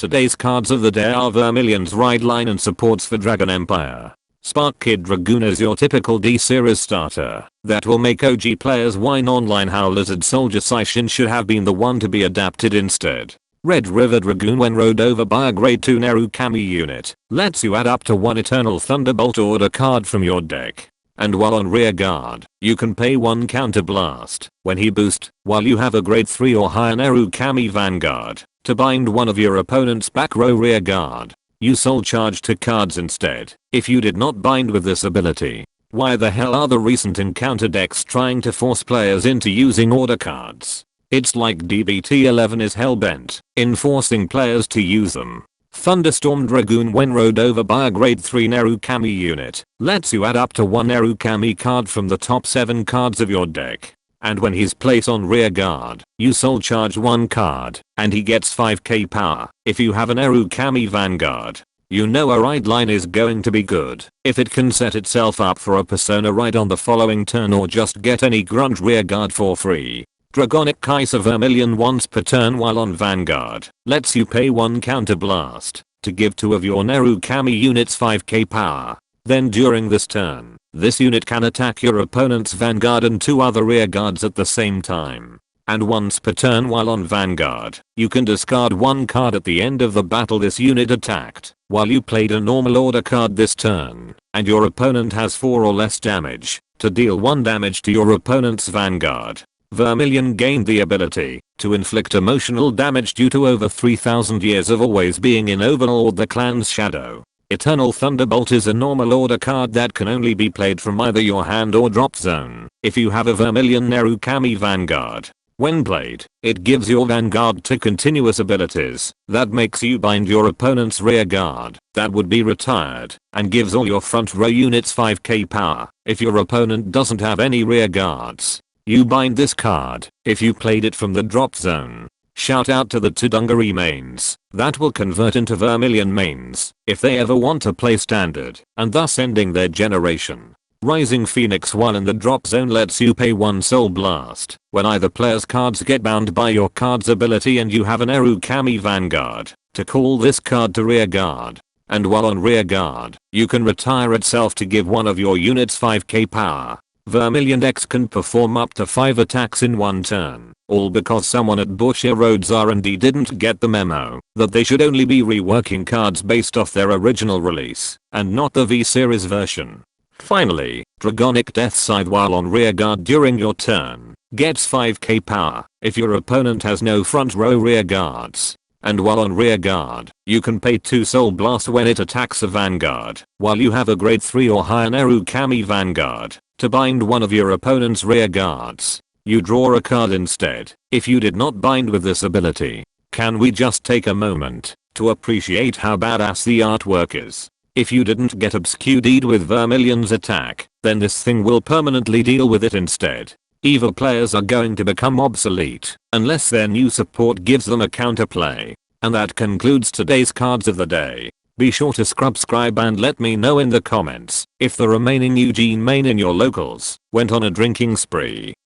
Today's cards of the day are Vermillion's Ride Line and supports for Dragon Empire. Spark Kid Dragoon is your typical D-series starter that will make OG players whine online how Lizard Soldier Saishin should have been the one to be adapted instead. Red River Dragoon, when rode over by a grade 2 Narukami unit, lets you add up to 1 Eternal Thunderbolt order card from your deck. And while on rear guard, you can pay 1 counter blast when he boosts while you have a grade 3 or higher Narukami Vanguard to bind one of your opponent's back row rear guard. You soul charge 2 cards instead if you did not bind with this ability. Why the hell are the recent encounter decks trying to force players into using order cards? It's like D-BT11 is hellbent in forcing players to use them. Thunderstorm Dragoon, when rode over by a grade 3 Narukami unit, lets you add up to 1 Narukami card from the top 7 cards of your deck. And when he's placed on rear guard, you soul charge 1 card, and he gets 5k power. If you have an Narukami Vanguard, you know a ride line is going to be good if it can set itself up for a persona ride on the following turn or just get any grunge rear guard for free. Dragonic Kaiser Vermillion once per turn while on Vanguard lets you pay 1 counter blast to give 2 of your Narukami units 5k power. Then during this turn, this unit can attack your opponent's Vanguard and 2 other rear guards at the same time. And once per turn while on Vanguard, you can discard 1 card at the end of the battle this unit attacked while you played a normal order card this turn, and your opponent has 4 or less damage to deal 1 damage to your opponent's Vanguard. Vermillion gained the ability to inflict emotional damage due to over 3000 years of always being in Overlord the clan's shadow. Eternal Thunderbolt is a normal order card that can only be played from either your hand or drop zone if you have a Vermillion Narukami Vanguard. When played, it gives your Vanguard 2 continuous abilities that makes you bind your opponent's rear guard that would be retired and gives all your front row units 5k power if your opponent doesn't have any rear guards. You bind this card if you played it from the drop zone. Shout out to the 2 Dungaree mains that will convert into Vermillion mains if they ever want to play standard and thus ending their generation. Rising Phoenix while in the drop zone lets you pay 1 soul blast when either player's cards get bound by your card's ability and you have an Narukami Vanguard to call this card to rear guard. And while on rear guard, you can retire itself to give 1 of your units 5k power. Vermillion decks can perform up to 5 attacks in 1 turn, all because someone at Bushier Roads R&D didn't get the memo that they should only be reworking cards based off their original release and not the V-Series version. Finally, Dragonic Deathscythe while on rear guard during your turn gets 5k power if your opponent has no front row rear guards. And while on rear guard, you can pay 2 soul blast when it attacks a Vanguard while you have a grade 3 or higher Narukami Vanguard to bind one of your opponent's rear guards. You draw a card instead if you did not bind with this ability. Can we just take a moment to appreciate how badass the artwork is? If you didn't get obscured with Vermillion's attack, then this thing will permanently deal with it instead. Evil players are going to become obsolete unless their new support gives them a counterplay. And that concludes today's cards of the day. Be sure to subscribe and let me know in the comments if the remaining Eugene main in your locals went on a drinking spree.